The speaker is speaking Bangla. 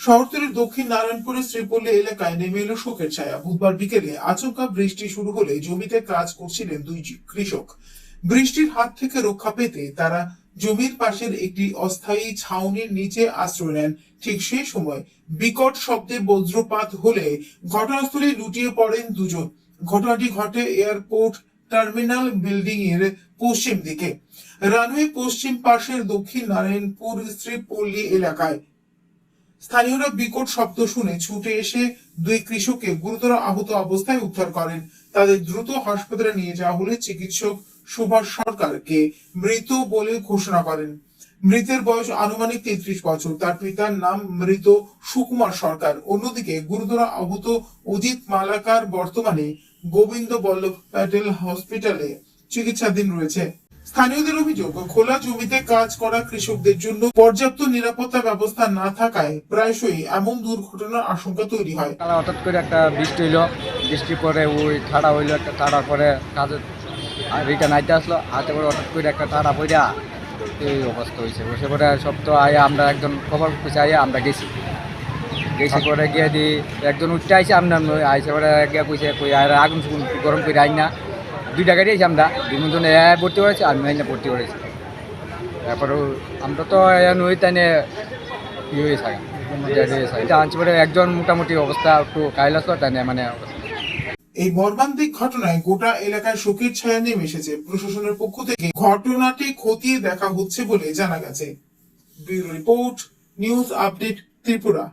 শহরতলির দক্ষিণ নারায়ণপুরের শ্রীপল্লী এলাকায় নেমে এলো শোকের ছায়া। বুধবার বিকেলে আচমকা বৃষ্টি শুরু হলে জমিতে কাজ করছিলেন দুই কৃষক। বৃষ্টির হাত থেকে রক্ষা পেতে তারা জমির পাশের একটি অস্থায়ী ছাউনির নিচে আশ্রয় নেন। ঠিক সেই সময় বিকট শব্দে বজ্রপাত হলে ঘটনাস্থলে লুটিয়ে পড়েন দুজন। ঘটনাটি ঘটে এয়ারপোর্ট টার্মিনাল বিল্ডিং এর পশ্চিম দিকে, রানওয়ে পশ্চিম পাশের দক্ষিণ নারায়ণপুর শ্রীপল্লী এলাকায়। স্থানীয়রা বিকট শব্দ শুনে ছুটে এসে দুই কৃষককে গুরুতর আহত অবস্থায় উদ্ধার করেন। তাদের দ্রুত হাসপাতালে নিয়ে যাওয়া হলে চিকিৎসক সুভাষ সরকারকে মৃত বলে ঘোষণা করেন। মৃতের বয়স আনুমানিক 33 বছর। তার পিতার নাম মৃত সুকুমার সরকার। অন্যদিকে গুরুতর আহত অজিত মালাকার বর্তমানে গোবিন্দ বল্লভ প্যাটেল হসপিটালে চিকিৎসাধীন রয়েছে। স্থানীয়দের অভিযোগ, খোলা জমিতে কাজ করা কৃষকদের জন্য পর্যাপ্ত নিরাপত্তা ব্যবস্থা না থাকায় প্রায়শই এমন দুর্ঘটনার আশঙ্কা তৈরি হয়। হঠাৎ করে একটা বৃষ্টি হইলো, বৃষ্টির পরে ওই ঠাড়া হইলো, একটা ঠাড়ার পরে কাজের রিটার্ন আইতে আসলো, হাতে করে হঠাৎ করে একটা ঠাড়া পড়া এই অবস্থা হয়েছে। বসে পরে সব তো আয়া আমরা একজন খবর খুঁজে আইয়া আমরা গেছি করে গিয়ে দিই একজন উঠতে আইসে আমরা আইসে পরে গিয়ে কইছে কই আর আগুন গরম করে আই না, দুইটা গাড়ি আইসি আমরা দুজন ভর্তি করেছি আর মেয়ে ভর্তি করেছি। তারপরে আমরা তো নই তাই ই হয়ে থাকে আনছি পরে একজন মোটামুটি অবস্থা একটু কাইল আসলো তাই মানে এই মর্মান্তিক ঘটনায় গোটা এলাকায় শোকের ছায়া নেমে এসেছে। প্রশাসনের পক্ষ থেকে ঘটনাটি খতিয়ে দেখা হচ্ছে বলে জানা গেছে। Bureau report, news update Tripura.